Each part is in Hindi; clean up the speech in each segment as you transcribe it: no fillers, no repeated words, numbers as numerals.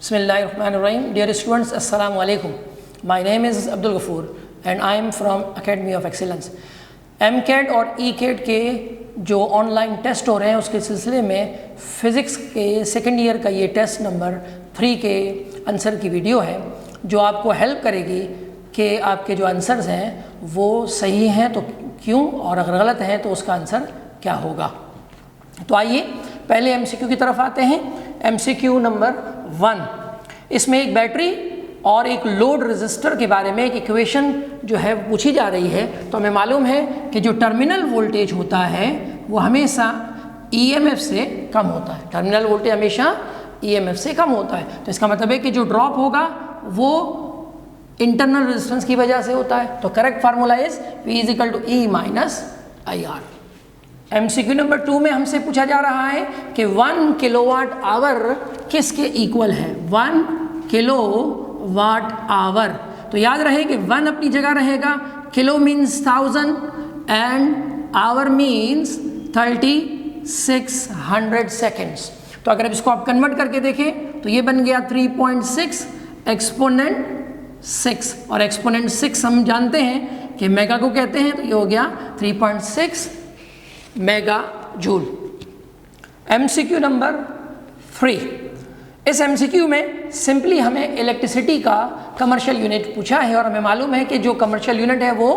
Bismillahirrahmanirrahim. Dear students, Assalamu alaikum. My name is Abdul Ghafoor and I am from Academy of Excellence. MCAT और ECAT के जो ऑनलाइन टेस्ट हो रहे हैं उसके सिलसिले में फ़िज़िक्स के सेकेंड ईयर का ये टेस्ट नंबर 3 के आंसर की वीडियो है जो आपको हेल्प करेगी कि आपके जो आंसर्स हैं वो सही हैं तो क्यों और अगर गलत हैं तो उसका आंसर क्या होगा। तो आइए पहले MCQ की तरफ आते हैं। MCQ नंबर 1, इसमें एक बैटरी और एक लोड रेजिस्टर के बारे में एक इक्वेशन जो है पूछी जा रही है। तो हमें मालूम है कि जो टर्मिनल वोल्टेज होता है वो हमेशा EMF से कम होता है। टर्मिनल वोल्टेज हमेशा EMF से कम होता है। तो इसका मतलब है कि जो ड्रॉप होगा वो इंटरनल रेजिस्टेंस की वजह से होता है। तो correct formula is V = E - IR। MCQ number 2 में हमसे पूछा जा रहा है कि 1 किलोवाट आवर किसके इक्वल है। 1 किलोवाट आवर, तो याद रहे कि 1 अपनी जगह रहेगा, kilo means 1000 and hour means 3600 seconds. तो अगर इसको आप कन्वर्ट करके देखें तो ये बन गया 3.6 एक्सपोनेंट 6 और एक्सपोनेंट 6 हम जानते हैं कि मेगा को कहते हैं। तो ये हो गया 3.6 मेगा जूल। MCQ नंबर 3, इस MCQ में सिंपली हमें इलेक्ट्रिसिटी का कमर्शियल यूनिट पूछा है और हमें मालूम है कि जो कमर्शियल यूनिट है वो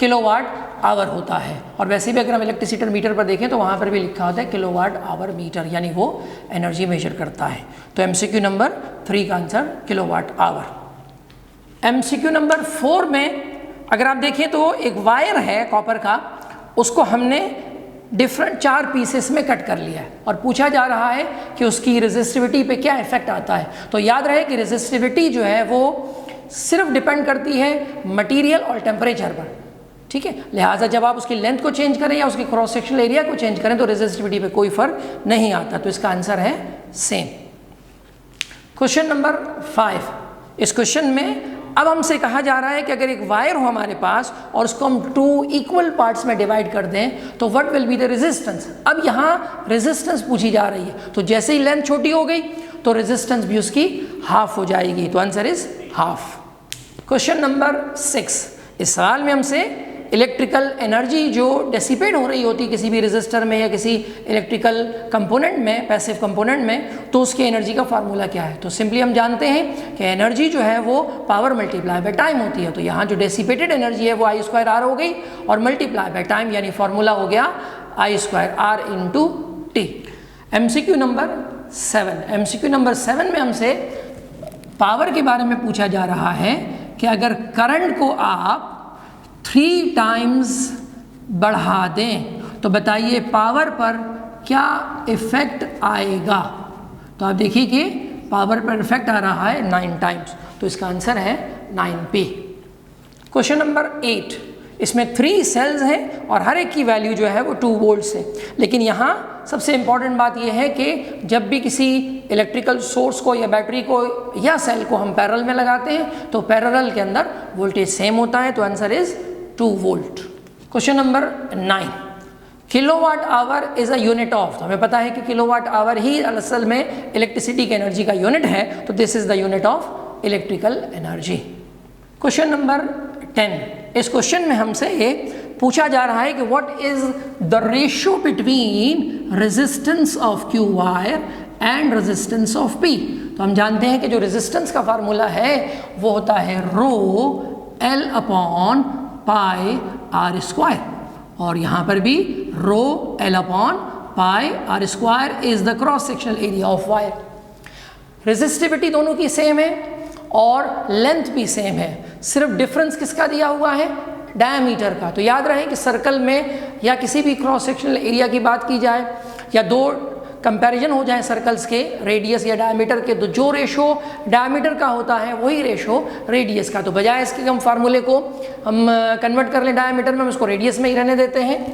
किलोवाट आवर होता है। और वैसे भी अगर हम इलेक्ट्रिसिटी मीटर पर देखें तो वहाँ पर भी लिखा होता है किलोवाट आवर मीटर, यानी वो एनर्जी मेजर करता है। तो MCQ नंबर 3 का answer kilowatt hour. MCQ number 4 में अगर आप देखें तो एक वायर है कॉपर का, उसको हमने डिफरेंट 4 पीसेस में कट कर लिया है और पूछा जा रहा है कि उसकी रेजिस्टिविटी पे क्या इफेक्ट आता है। तो याद रहे कि रेजिस्टिविटी जो है वो सिर्फ डिपेंड करती है मटेरियल और टेम्परेचर पर, ठीक है। लिहाजा जब आप उसकी लेंथ को चेंज करें या उसकी क्रॉस सेक्शनल एरिया को चेंज करें तो रेजिस्टिविटी पे कोई फर्क नहीं आता। तो इसका आंसर है सेम। क्वेश्चन नंबर 5, इस क्वेश्चन में अब हमसे कहा जा रहा है कि अगर एक वायर हो हमारे पास और उसको हम 2 इक्वल पार्ट्स में डिवाइड कर दें तो what will be the resistance. अब यहाँ रेजिस्टेंस पूछी जा रही है, तो जैसे ही लेंथ छोटी हो गई तो रेजिस्टेंस भी उसकी हाफ हो जाएगी। तो answer is half. Question number 6, इस सवाल में हमसे इलेक्ट्रिकल एनर्जी जो डिसिपेट हो रही होती किसी भी रेजिस्टर में या किसी इलेक्ट्रिकल कंपोनेंट में, पैसिव कंपोनेंट में, तो उसकी एनर्जी का फार्मूला क्या है। तो सिंपली हम जानते हैं कि एनर्जी जो है वो पावर मल्टीप्लाई बाय टाइम होती है। तो यहाँ जो डिसिपेटेड एनर्जी है वो I² हो गई और मल्टीप्लाई बाय टाइम यानी फार्मूला हो गया I² R × T। MCQ number 7, MCQ number 7 में हमसे पावर के बारे में पूछा जा रहा है कि अगर करंट को आप 3 टाइम्स बढ़ा दें तो बताइए पावर पर क्या इफेक्ट आएगा। तो आप देखिए कि पावर पर इफेक्ट आ रहा है 9 टाइम्स, तो इसका आंसर है 9p। क्वेश्चन नंबर 8, इसमें 3 सेल्स हैं और हर एक की वैल्यू जो है वो 2 वोल्ट्स है। लेकिन यहाँ सबसे इम्पॉर्टेंट बात यह है कि जब भी किसी इलेक्ट्रिकल सोर्स को या बैटरी को या सेल को हम पैरेलल में लगाते हैं तो पैरेलल के अंदर वोल्टेज सेम होता है। तो answer is 2 volt. Question number 9, kilowatt hour is a unit of. तो हमें पता है कि किलोवाट आवर ही असल में इलेक्ट्रिसिटी की एनर्जी का यूनिट है, तो this is the unit of electrical energy. Question number 10, इस क्वेश्चन में हमसे ये पूछा जा रहा है कि what is the ratio between resistance of Q wire and resistance of P। तो हम जानते हैं कि जो रेजिस्टेंस का फार्मूला है वो होता है ρL/πr², और यहाँ पर भी ρL/πr² is the cross sectional area of wire. Resistivity दोनों की सेम है और लेंथ भी सेम है, सिर्फ डिफरेंस किसका दिया हुआ है, डायमीटर का। तो याद रहे कि सर्कल में या किसी भी क्रॉस सेक्शनल एरिया की बात की जाए या 2 कंपैरिजन हो जाए सर्कल्स के, रेडियस या डायमीटर के, तो जो रेशो डायमीटर का होता है वही रेशो रेडियस का। तो बजाय इसके हम फार्मूले को हम कन्वर्ट कर लें डायमीटर में, हम इसको रेडियस में ही रहने देते हैं।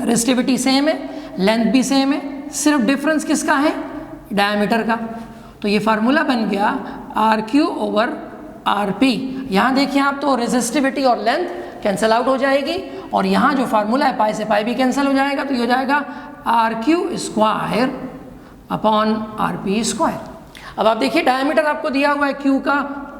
रेजिस्टिविटी सेम है, लेंथ भी सेम है, सिर्फ डिफरेंस किसका है, डायमीटर का। तो ये फार्मूला बन गया RQ/RP। यहाँ देखिए आप तो रेजिस्टिविटी और लेंथ कैंसिल आउट हो जाएगी और यहाँ जो फार्मूला है पाई से पाई भी कैंसिल हो जाएगा, तो ये हो जाएगा RQ² / RP²। अब आप देखिए डायमीटर आपको दिया हुआ है Q का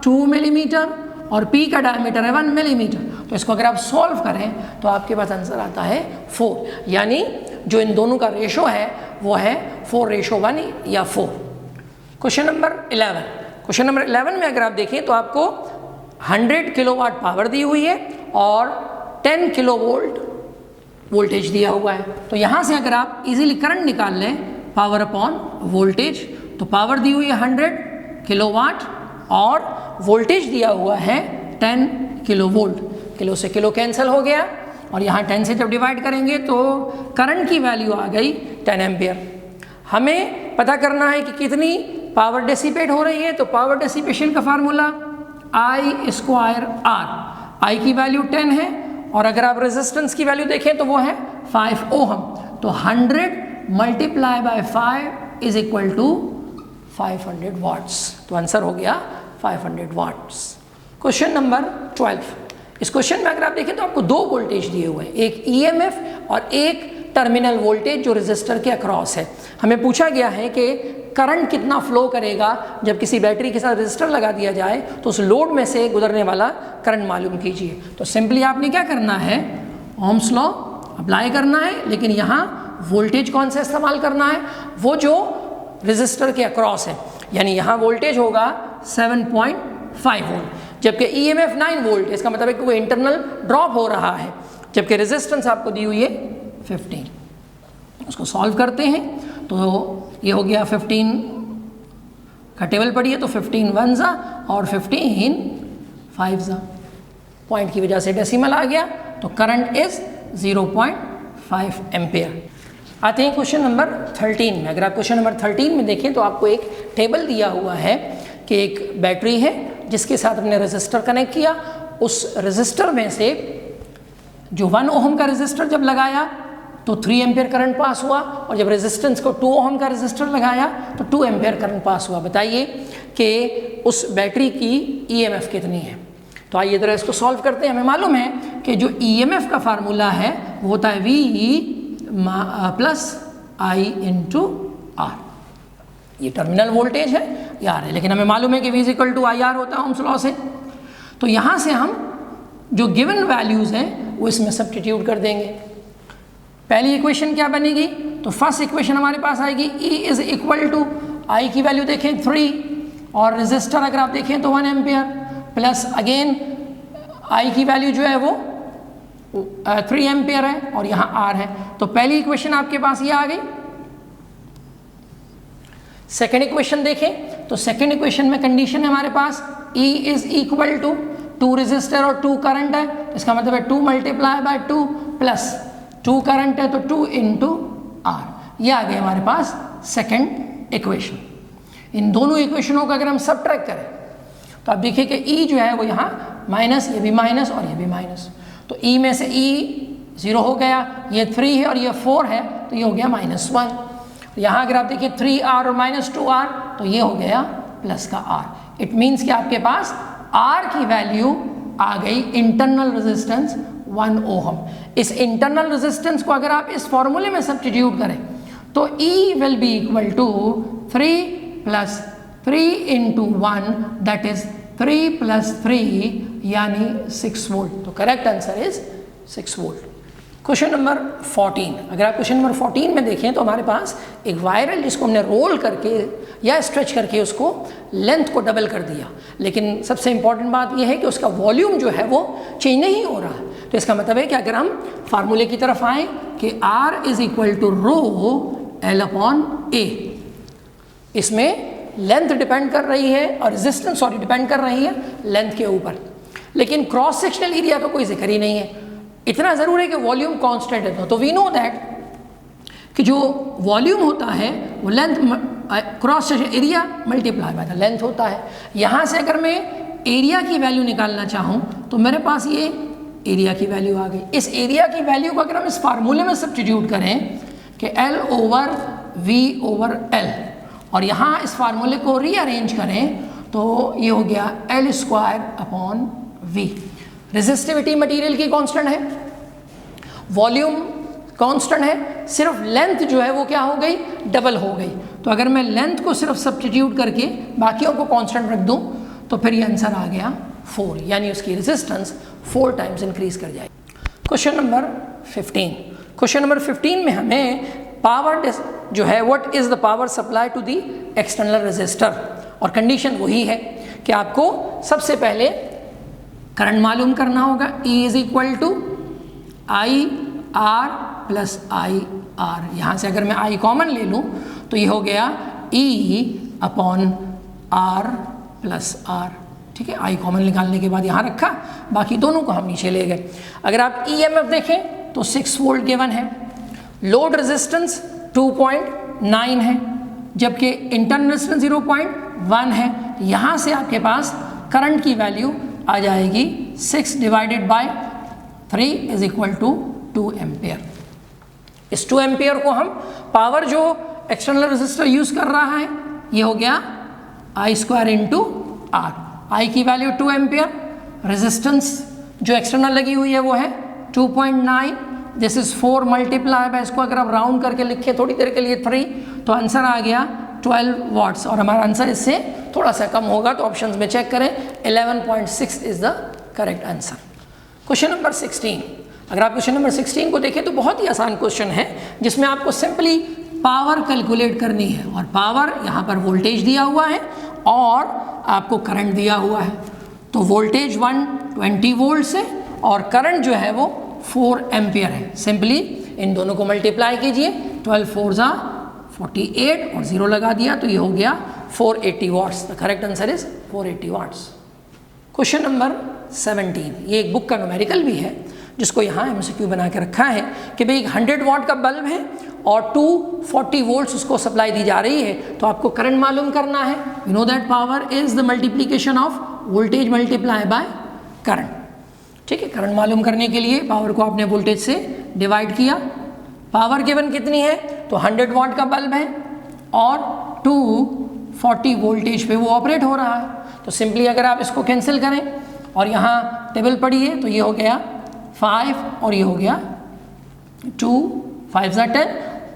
2 मिलीमीटर और P का डायमीटर है 1 मिलीमीटर, तो इसको अगर आप सॉल्व करें तो आपके पास आंसर आता है 4, यानी जो इन दोनों का रेशो है वो है 4:1 या 4। क्वेश्चन नंबर 11, क्वेश्चन नंबर 11 में अगर आप देखें तो आपको 100 किलोवाट पावर दी हुई है और 10 किलोवोल्ट वोल्टेज दिया हुआ है। तो यहाँ से अगर आप इजीली करंट निकाल लें पावर अपॉन वोल्टेज, तो पावर दी हुई है 100 किलोवाट और वोल्टेज दिया हुआ है 10 किलोवोल्ट। किलो से किलो कैंसिल हो गया और यहाँ 10 से जब डिवाइड करेंगे तो करंट की वैल्यू आ गई 10 एम्पियर। हमें पता करना है कि कितनी पावर डेसिपेट हो रही है, तो पावर डेसिपेशन का फार्मूला I²R। I की वैल्यू 10 है और अगर आप रेजिस्टेंस की वैल्यू देखें तो वो है 5 ओहम, तो 100 multiply by 5 is equal to 500 watts. तो आंसर हो गया 500 वाट्स। क्वेश्चन नंबर 12, इस क्वेश्चन में अगर आप देखें तो आपको दो वोल्टेज दिए हुए हैं, एक EMF और एक टर्मिनल वोल्टेज जो रेजिस्टर के अक्रॉस है। हमें पूछा गया है कि करंट कितना फ्लो करेगा जब किसी बैटरी के साथ रेजिस्टर लगा दिया जाए, तो उस लोड में से गुजरने वाला करंट मालूम कीजिए। तो सिंपली आपने क्या करना है, ओम्स लॉ अप्लाई करना है, लेकिन यहाँ वोल्टेज कौन सा इस्तेमाल करना है, वो जो रेजिस्टर के अक्रॉस है, यानी यहाँ वोल्टेज होगा 7.5 वोल्ट, जबकि EMF 9 वोल्ट, इसका मतलब है कि कोई इंटरनल ड्रॉप हो रहा है, जबकि रेजिस्टेंस आपको दी हुई है 15। उसको सॉल्व करते हैं तो ये हो गया 15 का टेबल पढ़िए, तो 15 1 जा और 15 5 जा, पॉइंट की वजह से डेसिमल आ गया, तो करंट इज 0.5 एम्पियर। आते हैं क्वेश्चन नंबर 13 में। अगर आप क्वेश्चन नंबर 13 में देखें तो आपको एक टेबल दिया हुआ है कि एक बैटरी है जिसके साथ हमने रेजिस्टर कनेक्ट किया, उस रेजिस्टर में से जो 1 ओहम का रेजिस्टर जब लगाया तो 3 एम्पियर करंट पास हुआ, और जब रेजिस्टेंस को 2 ओहम का रेजिस्टर लगाया तो 2 एम्पियर करंट पास हुआ। बताइए कि उस बैटरी की EMF कितनी है। तो आइए जरा इसको सॉल्व करते हैं। हमें मालूम है कि जो EMF का फार्मूला है वो होता है V plus I into R। ये टर्मिनल वोल्टेज है, ये R है, लेकिन हमें मालूम है कि V इक्वल टू IR होता है ओम्स लॉ से। तो यहाँ से हम जो गिवन वैल्यूज़ हैं वो इसमें सब्स्टिट्यूट कर देंगे। पहली इक्वेशन क्या बनेगी, तो फर्स्ट इक्वेशन हमारे पास आएगी E is equal to I की वैल्यू देखें 3 और रेजिस्टर अगर आप देखें तो 1 एम्पियर प्लस अगेन I की वैल्यू जो है वो 3 एम्पियर है और यहाँ R है। तो पहली इक्वेशन आपके पास ये आ गई। सेकेंड इक्वेशन देखें तो सेकेंड इक्वेशन में कंडीशन है हमारे पास E is equal to 2 resistor और 2 करंट है, इसका मतलब है 2 मल्टीप्लाई बाय 2 प्लस 2 करंट है तो 2 इंटू R। ये आ गए हमारे पास सेकेंड इक्वेशन। इन दोनों इक्वेशनों का अगर हम सबट्रैक्ट करें तो आप देखिए कि E जो है वो यहाँ माइनस, ये भी माइनस और ये भी माइनस, तो E में से E 0 हो गया, ये 3 है और ये 4 है तो ये हो गया -1। यहाँ अगर आप देखिए 3R और -2R तो ये हो गया प्लस का R। इट मीन्स कि आपके पास R की वैल्यू आ गई इंटरनल रेजिस्टेंस 1 ओहम। इस इंटरनल रेजिस्टेंस को अगर आप इस फॉर्मूले में सब्स्टिट्यूट करें तो E will be equal to 3 plus 3 into 1 that is 3 plus 3 यानी 6 वोल्ट। तो correct answer is 6 volt. Question number 14, अगर आप क्वेश्चन नंबर 14 में देखें तो हमारे पास एक वायर है जिसको हमने रोल करके या स्ट्रेच करके उसको लेंथ को डबल कर दिया, लेकिन सबसे इंपॉर्टेंट बात यह है कि उसका वॉल्यूम जो है वो चेंज नहीं हो रहा है। तो इसका मतलब है कि अगर हम फार्मूले की तरफ आए कि R is equal to rho L upon A, इसमें लेंथ डिपेंड कर रही है और रेजिस्टेंस डिपेंड कर रही है लेंथ के ऊपर, लेकिन क्रॉस सेक्शनल एरिया का कोई जिक्र ही नहीं है। इतना ज़रूर है कि वॉल्यूम कांस्टेंट है। तो वी नो दैट कि जो वॉल्यूम होता है वो length cross section area multiply by the length होता है। यहाँ से अगर मैं एरिया की वैल्यू निकालना चाहूँ तो मेरे पास ये एरिया की वैल्यू आ गई। इस एरिया की वैल्यू को अगर हम इस फार्मूले में सब्स्टिट्यूट करें कि L over V over L और यहाँ इस फार्मूले को रीअरेंज करें तो ये हो गया L square upon V। Resistivity material की कांस्टेंट है, वॉल्यूम कांस्टेंट है, सिर्फ लेंथ जो है वो क्या हो गई, डबल हो गई। तो अगर मैं लेंथ को सिर्फ सब्स्टिट्यूट करके बाकियों को कांस्टेंट रख दूं तो फिर ये आंसर आ गया 4, यानी उसकी रेजिस्टेंस 4 टाइम्स इंक्रीज कर जाएगी। Question number 15। क्वेश्चन नंबर 15 में हमें पावर जो है what is the power supply to the external resistor, और कंडीशन वही है कि आपको सबसे पहले करंट मालूम करना होगा। E is equal to I R plus I R. यहाँ से अगर मैं I कॉमन ले लूँ तो ये हो गया E upon R plus R. ठीक है, I कॉमन निकालने के बाद यहाँ रखा, बाकी दोनों को हम नीचे ले गए। अगर आप EMF देखें तो 6 वोल्ट गिवन है, लोड रेजिस्टेंस 2.9 है, जबकि इंटरनल रेजिस्टेंस 0.1 है। यहाँ से आपके पास करंट की वैल्यू आ जाएगी 6 divided by 3 is equal to 2 ampere. इस 2 एम्पेयर को हम पावर जो एक्सटर्नल रेजिस्टर यूज कर रहा है ये हो गया I square into R. I की वैल्यू 2 एम्पेयर, रेजिस्टेंस जो एक्सटर्नल लगी हुई है वो है 2.9, दिस इज 4 मल्टीप्लाई बाय, इसको अगर आप राउंड करके लिखें थोड़ी देर के लिए 3, तो आंसर आ गया 12 वाट्स। और हमारा आंसर इससे थोड़ा सा कम होगा तो ऑप्शंस में चेक करें, 11.6 is the correct answer. Question number 16। अगर आप क्वेश्चन नंबर 16 को देखें तो बहुत ही आसान क्वेश्चन है, जिसमें आपको सिंपली पावर कैलकुलेट करनी है, और पावर यहाँ पर वोल्टेज दिया हुआ है और आपको करंट दिया हुआ है। तो वोल्टेज 120 वोल्ट से और करंट जो है वो 4 एम्पियर है। सिंपली इन दोनों को मल्टीप्लाई कीजिए, 12 4 ज़ा 48 और 0 लगा दिया तो ये हो गया 480 watts. The correct answer is 480 watts. Question number 17, ये एक बुक का न्यूमेरिकल भी है जिसको यहाँ MCQ बना के रखा है कि भाई 100 वाट का बल्ब है और 240 वोल्ट्स उसको सप्लाई दी जा रही है, तो आपको करंट मालूम करना है। You know that power is the multiplication of voltage multiply by current. ठीक है, करंट मालूम करने के लिए पावर को आपने वोल्टेज से डिवाइड किया। पावर गिवन कितनी है, तो 100 वाट का बल्ब है और 240 वोल्टेज पे वो ऑपरेट हो रहा है। तो सिंपली अगर आप इसको कैंसिल करें और यहाँ टेबल पढ़िए तो ये हो गया 5 और ये हो गया 2, 5 ज़ा 10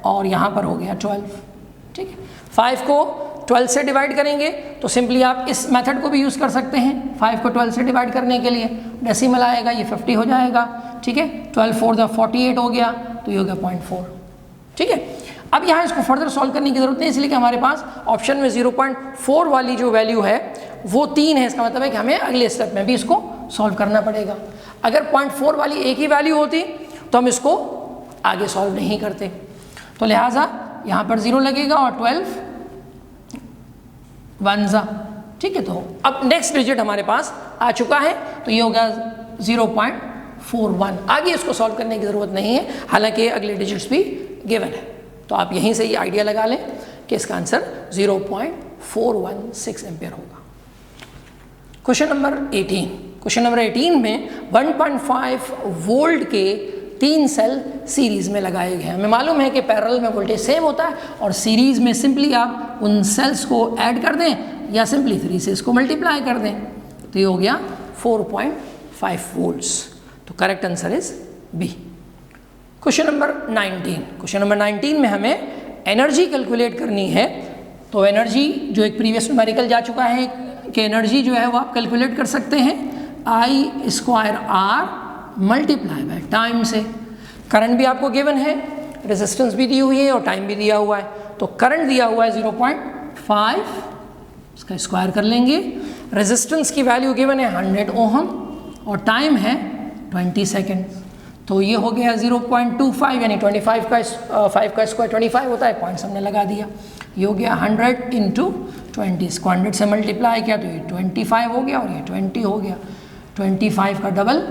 और यहाँ पर हो गया 12। ठीक है, 5 को 12 से डिवाइड करेंगे तो सिंपली आप इस मेथड को भी यूज़ कर सकते हैं। 5 को 12 से डिवाइड करने के लिए डेसिमल आएगा, ये 50 हो जाएगा। ठीक है, 12 4 ज़ा 48 हो गया तो ये हो गया 0.4। ठीक है, अब यहाँ इसको फर्दर सॉल्व करने की ज़रूरत नहीं, इसलिए कि हमारे पास ऑप्शन में 0.4 वाली जो वैल्यू है वो 3 है। इसका मतलब है कि हमें अगले स्टेप में भी इसको सॉल्व करना पड़ेगा। अगर 0.4 वाली एक ही वैल्यू होती तो हम इसको आगे सॉल्व नहीं करते, तो लिहाजा यहाँ पर 0 लगेगा और 12 1 ज़ा। ठीक है, तो अब नेक्स्ट डिजिट हमारे पास आ चुका है तो ये होगा 0.41। आगे इसको सॉल्व करने की ज़रूरत नहीं है, हालांकि अगले डिजिट्स भी गिवन है। तो आप यहीं से ये आइडिया लगा लें कि इसका आंसर 0.416 एम्पियर होगा। Question number 18। क्वेश्चन नंबर 18 में 1.5 वोल्ट के 3 सेल सीरीज़ में लगाए गए हैं। हमें मालूम है कि पैरेलल में वोल्टेज सेम होता है और सीरीज़ में सिंपली आप उन सेल्स को ऐड कर दें या सिंपली 3 से इसको मल्टीप्लाई कर दें, तो ये हो गया 4.5 वोल्ट्स। तो correct answer is B. Question number 19। Question number 19 में हमें एनर्जी कैलकुलेट करनी है। तो एनर्जी जो एक प्रीवियस न्यूमेरिकल जा चुका है कि एनर्जी जो है वो आप कैलकुलेट कर सकते हैं I square R multiply by time से। करंट भी आपको गिवन है, रेजिस्टेंस भी दी हुई है और टाइम भी दिया हुआ है। तो करंट दिया हुआ है 0.5, इसका स्क्वायर कर लेंगे। रेजिस्टेंस की वैल्यू गिवन है 100 ओहम और टाइम है 20 सेकेंड। तो ये हो गया 0.25, यानी 25 का 5 का स्क्वायर 25 होता है, पॉइंट्स हमने लगा दिया। ये हो गया 100 इंटू 20, इसको 100 से मल्टीप्लाई किया तो ये 25 हो गया और ये 20 हो गया। 25 का डबल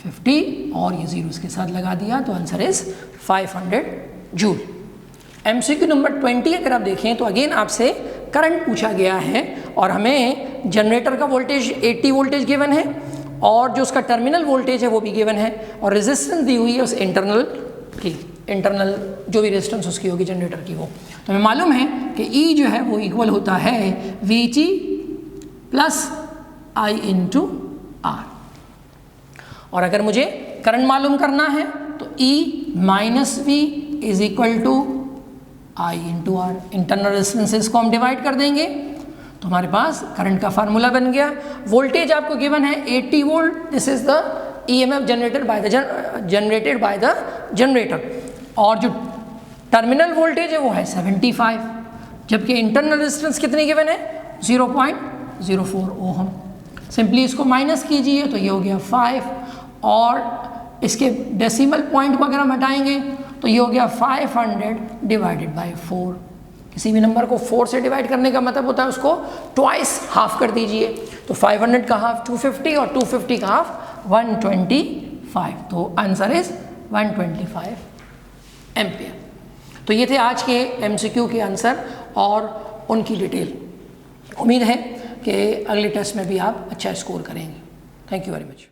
50 और ये 0 इसके साथ लगा दिया, तो answer is 500 joule. MCQ number 20 अगर आप देखें तो अगेन आपसे करंट पूछा गया है और हमें जनरेटर का वोल्टेज 80 वोल्टेज गिवन है और जो उसका टर्मिनल वोल्टेज है वो भी गिवन है और रेजिस्टेंस दी हुई है उस इंटरनल की, इंटरनल जो भी रेजिस्टेंस उसकी होगी जनरेटर की वो। तो हमें मालूम है कि E जो है वो इक्वल होता है VG plus I into R। और अगर मुझे करंट मालूम करना है तो E minus V is equal to I into R. Internal resistances को हम डिवाइड कर देंगे तो हमारे पास करंट का फार्मूला बन गया। वोल्टेज आपको गिवन है 80 volt, this is the EMF generated by the generator, और जो टर्मिनल वोल्टेज है वो है 75, जबकि इंटरनल रेजिस्टेंस कितनी गिवन है 0.04 ओहम। सिंपली इसको माइनस कीजिए तो ये हो गया 5, और इसके डेसिमल पॉइंट को अगर हम हटाएंगे तो ये हो गया 500 डिवाइडेड बाय 4। किसी भी नंबर को 4 से डिवाइड करने का मतलब होता है उसको ट्वाइस हाफ कर दीजिए, तो 500 का हाफ 250 और 250 का हाफ 125, तो आंसर इज 125 एम्पियर। तो ये थे आज के MCQ के आंसर और उनकी डिटेल। उम्मीद है कि अगले टेस्ट में भी आप अच्छा स्कोर करेंगे। Thank you very much.